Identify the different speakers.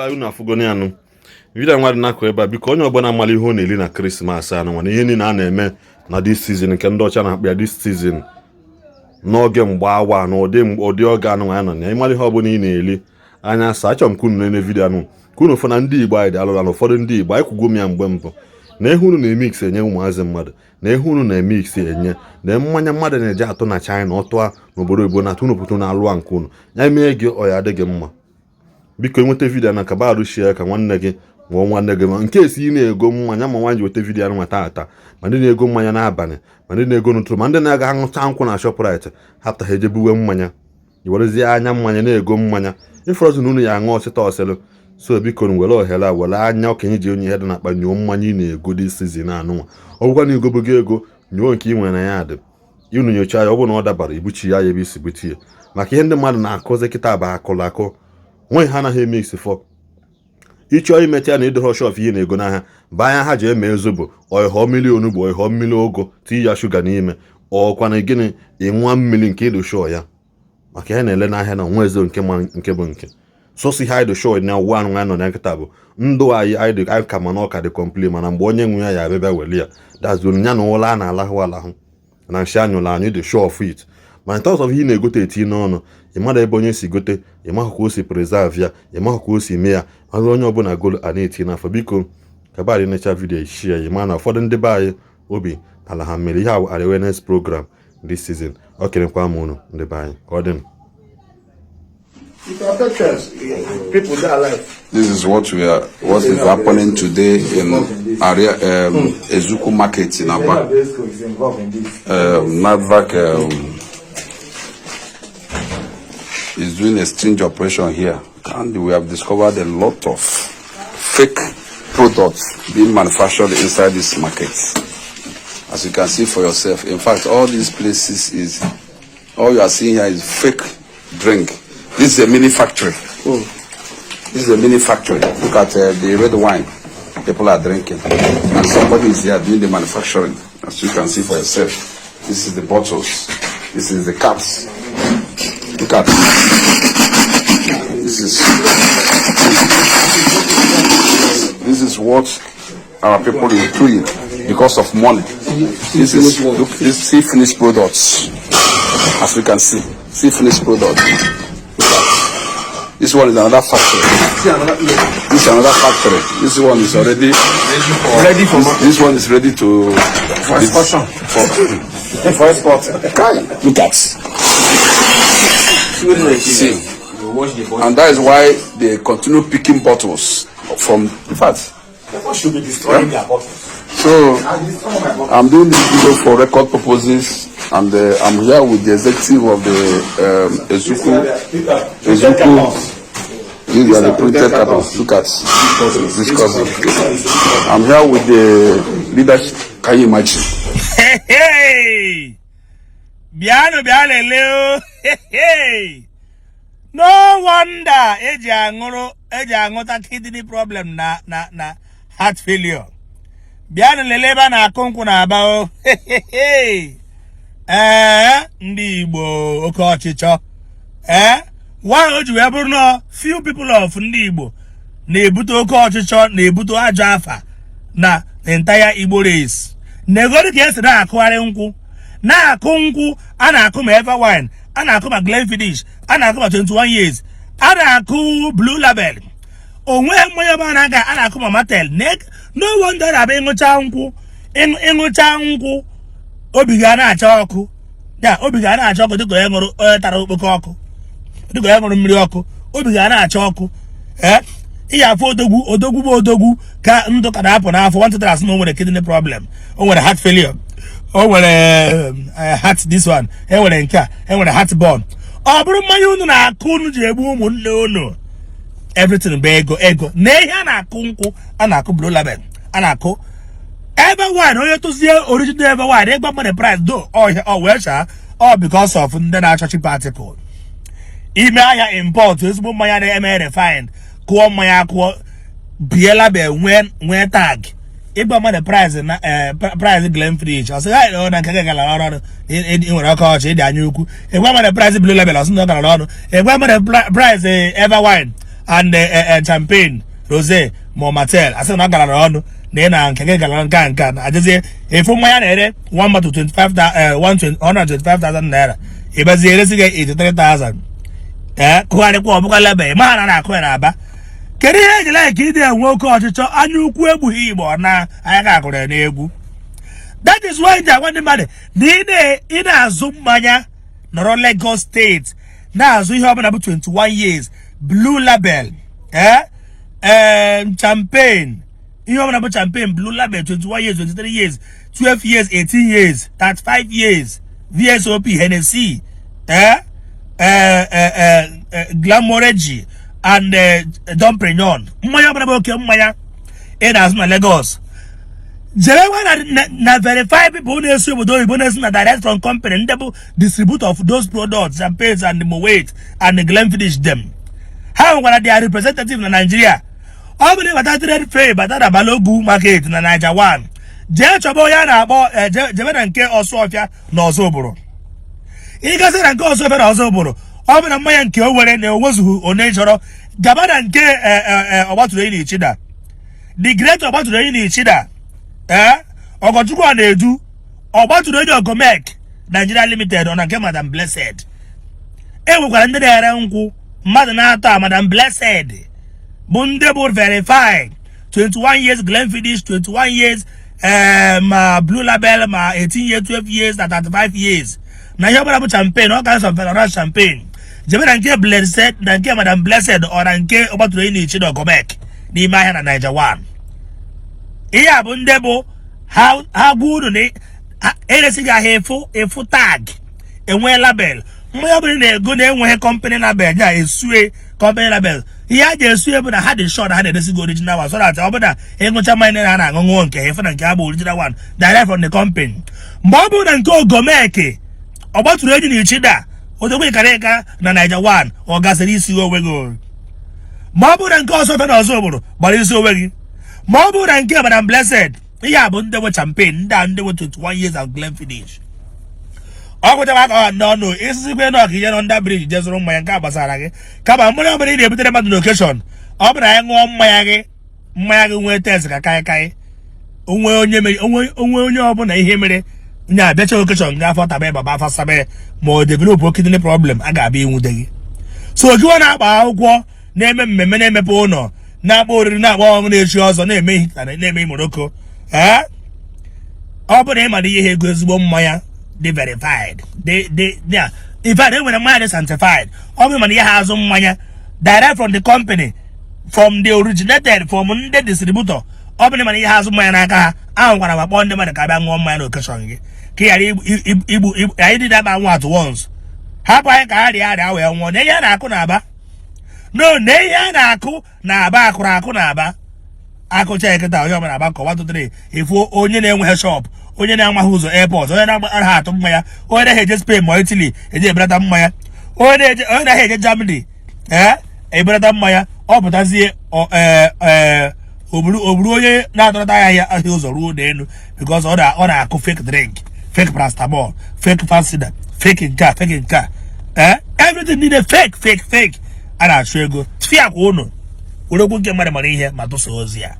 Speaker 1: ndeba unu afugoni anu video nwa dị n'akụ ebe a biko onye ọgbọ na-amali ihe ọ na-eli na Christmas anụ nwana ihe niile a na-eme na this season nke ndị ọcha na-akpọ ya this season n'oge mgbawa na ụdị oge anụ nwa ya nọ na ịmali ihe ọbụla ị na-eli anya asa achọrọ m kunu na video anụ kunu fọ na ndị Igbo anyị dị alụla na ụfọdụ ndị Igbo anyị kwugo m ya mgbe mbụ na ihe unu na-emix enye ụmụazị mmadụ na ihe unu na-emix enye na mmanya mmadụ na-eji atụ na China ọtụa n'obodo Igbo na atụnụpụtụ na alụa nke unu ya mee gị ọ ya adịghị mma biko enweta video na ka barụ share ka nwanne gị nwa nwanne gị nke esi na-ego mmanya ma nwaanyị weta video anụ nwata ata ma ndị na-ego mmanya n'abalị ma ndị na-ego n'ụtụtụ ma ndị na-aga aṅụcha nkwụ na Shoprite hapụta ha ejebuwe mmanya iwerezie anya mmanya na-ego mmanya ifrọzụ na unu ya aṅụ ọsịta ọsịlụ so biko were ohere were anya okenye ji onye ihe dị na-akpa nyụọ mmanya ị na-ego dị season anụnwa ọ bụkwa na igobo gị ego nyụọ nke ị nwere na ya dị unu nyocha ya ọ bụ na ọ dabara ibuchi ya ebe isi buti ya maka ihe ndị mmadụ na-akụzi kịta bụ akụlụ akụ nweghị ha anaghị eme isi fọ ịchọọ imecha ya na ịdọrọ shọf ihe na-ego n'ahịa bụ anya ha ji eme ezobo ọịhọ mmiri onugbu ọịhọ mmiri ogo tii ya shuga n'ime ọkwa na gịnị ịnwa mmiri nke ịdosho ya maka ihe na-ele n'ahịa na nwa ezo nke bụ nke sosi ha idosho na ụwa anụ nọ na nkịta bụ ndụ anyị ka ma na ọka dị kompli mana mgbe onye nwe ya ya abịabịa weli ya dazuru ya na ụla a na-alahụ alahụ na nshi anyụla anyị dị show of it ma in terms of ihe na-egote eti n'ọnụ ịmara ebe onye si gote ịmahụ ka o si preserve ya ịmahụ ka o si mee ya ọrụ onye ọbụla golu a na-eti n'afọ biko ka ba anyị necha vidio ishi ya ịma na ụfọdụ ndị be anyị obi ala ha mere ihe awareness program this season ọ kerekwa m unu ndị be anyị ka ọ dị
Speaker 2: This is what is happening today in area Ezuku market in Aba. NADVAC is doing a strange operation here, and we have discovered a lot of fake products being manufactured inside this market. As you can see for yourself, in fact, all these places all you are seeing here is fake drink. This is a mini factory. This is a mini factory. Look at the red wine people are drinking. And somebody is here doing the manufacturing. As you can see for yourself. This is the bottles. This is the caps. Look at this is what our people are doing because of money. This see finished products. As you can see finished products. This one is another factory. This is another factory. This one is already ready for. This one is ready to for export. For export. Look at. See, and that is why they continue picking bottles from. In fact, should be destroying their bottles. So I'm doing this video for record purposes, and I'm here with the executive of the Ezuku. These are the printed cartons. Look at this cousin. I'm here with the leadership. Can you imagine?
Speaker 3: Hey! Biano Leo. Hey! No wonder eji angota kidney problem na heart failure. Biano leleba na akonku na abao. Hey! Ndi Igbo oke ọchịchọ. Why would you ever know few people of Ndi Igbo na-ebute oke ọchịchọ na-ebute ajọ afa na entire Igbo race. Negodi ka esi na-akụgharị nkwụ na-akụ nkwụ a na-akụ ma ever wine a na-akụ ma Glenfiddich a na-akụ ma 21 years a na-akụ Blue Label onwe mmanya ba na-aga a na-akụ ma Matel. No wonder abịa ịṅụcha nkwụ obi ga na-acha ọkụ ya obi ga na-acha ọkụ dịka onye ṅụrụ onye tara okpoko ọkụ dịka ya ṅụrụ mmiri ọkụ obi ga na-acha ọkụ ihe afọ odogwu bụ odogwu ka ndụ ka na-apụ n'afọ nwantụtara asị na o nwere kidney problem o nwere heart failure o nwere heart this one e nwere nke a e nwere heart burn ọ bụrụ mmanya unu na-akụ unu ji egbu ụmụnne unu everything bụ ego na ihe a na-akụ nkwụ a na-akụ Blue Label a na-akụ ebe wine onye tụzie original ebe wine ịgba mmadụ price do ọ wee chaa all because of ndị na-achọ cheap article. Ime ahịa import ezigbo mmanya na-eme refined kụọ mmanya akụọ bie label nwee tag ịgba mmadụ price Glenfiddich ọ sị ha na nke gara ọrụ nwere ọkọ ọchị ịdị anya ukwu ịgwa mmadụ price Blue Label ọ sị na ọ gara ọrụ ịgwa mmadụ price ever wine and champagne rosé momatel asị na gara ọnụ na na nke gara nka na ajazie efu mmanya na-ere 1 to 125,000 naira ịbazie eresi gị 83,000 kụgharịkwa ọbụkwa lebe ma na na-akụ ya na-aba. Kedu ihe ejele ka ide enwe oke ọchịchọ anya ukwu egbughị Igbo na anya ga akụrụ ya n'egwu? That is why they want the money. Ị na-azụ mmanya nọrọ Lagos State na-azụ ihe ọbụla bụ 21 years blue label champagne ihe ọbụla bụ champagne blue label 21 years 23 years 12 years 18 years 35 years VSOP Hennessy Glamoregy and Dom Perignon. Mmanya ọbụla bụ oke mmanya ị na-azụ na Lagos. Jerewa na verify people na-esi obodo oyibo na-esi na direct from company ndị bụ distributor of those products, champagnes and the Moet and the Glenfiddich them. Ha nwere their representative na Nigeria. Ọ bụrụ ịbata trade fair bata na Balogu market na Naija 1. Jee chọba onye a na-akpọ jebe na nke Ọsụọfịa na Ọzọbụrụ. Ị gasị na nke Ọsụọfịa na Ọzọbụrụ, ọ bụ na mmanya nke o were na owezughị onye chọrọ gaba na nke Ọgbatụrụ Ili Ichida. The great Ọgbatụrụ Ili Ichida Ọgọchukwu a na-edu Ọgbatụrụ Ili Ogomek Nigeria Limited ọ na nke Madam Blessed. E nwekwara ndị na-ere nkwụ mmadụ na-atọ Madam Blessed bụ ndị bụ verified 21 years Glenfiddich, 21 years ma Blue Label, ma 18 years, 12 years na 35 years na ihe ọbụla bụ champagne, all kinds of federal champagne. Jebe na nke Blessed na nke Madam Blessed ọ na nke Ọgbatụrụ Ili Ichida Ogomek n'ime ahịa na Naija 1. Ihe a bụ ndị bụ ha gwa unu na eresighị ahịa efu tag enwe label. Mmanya ọbụla na-ego na-enweghị company label ya esue company label. Ihe a ga-esue bụ na ha dị short ha na-eresighị original one, so that ọ bụ na ịṅụcha mmanya na na-aṅụṅụ nke efu na nke ha bụ original one direct from the company. Mgbe ọ bụrụ na nke Ogomek Ọgbatụrụ Ili Ichida odogwu ịkara ịka na Naija 1 ọ gasịrị isi onwe gị. Ma ọ bụrụ na nke Ọsụọfịa na Ọzọbụrụ gbara isi onwe gị. Ma ọ bụrụ na nke Madam Blessed ihe a bụ ndị nwe champagne ndị a ndị nwe 21 years of Glenfiddich. Ọ gwụchara aka n'ọnụ isikwe na ọka ihe nọ ndị briji je zụrụ mmanya nke a gbasara gị kama mmanya ọbụla ị na-ebutere mmadụ n'okeshọn ọ bụ na ya ṅụọ mmanya gị nwee test ka kaịkaị onwe onye ọbụla ihe mere nye abịacha okeshọn gị afọ tabe baba afọ sabe ma o develop kidney problem a ga-abịa inwude gị. So gị nwa na-akpa akwụkwọ na-eme mmemme na-emepe ụlọ na-akpọ oriri na-akpọ ọṅụ na-echi ọzọ na-eme Morocco ọ bụrụ na ị mara ihe ego ezigbo mmanya dị verified in fact enwere mmanya dị sanctified. Ọ bụrụ mana ihe ha azụ mmanya direct from the company, from the originated, from ndị distributor. Ọ bụrụ mana ihe ha azụ mmanya n'aka ha ahụkwara ma kpọọ ndị mmadụ ka bịa ṅụọ mmanya na okeshọn gị ka ị ghara igbu anyị dị daba nwa at once. Hapụ anyị ka ha rịa arịa wee nwụọ na ihe a na-akụ na-aba na ihe a na-akụ na-aba akụrụ akụ na-aba akụcha eketa onye ọbụla aba kọwa tụtụrụ efu onye na-enweghị shop, onye na-amaghị ụzọ airport, onye na-agbara ha atụ mmanya, onye na-eje eje Spain ma Italy eje ebelata mmanya, onye na-eje eje Germany ebelata mmanya. Ọ pụtazie oburu onye na-adọrọta ahịa ụzọ ruo n'elu because ọ na-akụ fake drink, fake paracetamol, fake fansida, fake nka, fake nka everything niile fake a na-achụ ego. Fia kwa unu werekwu nke mmadụ mara ihe ma tụsa ozi ya.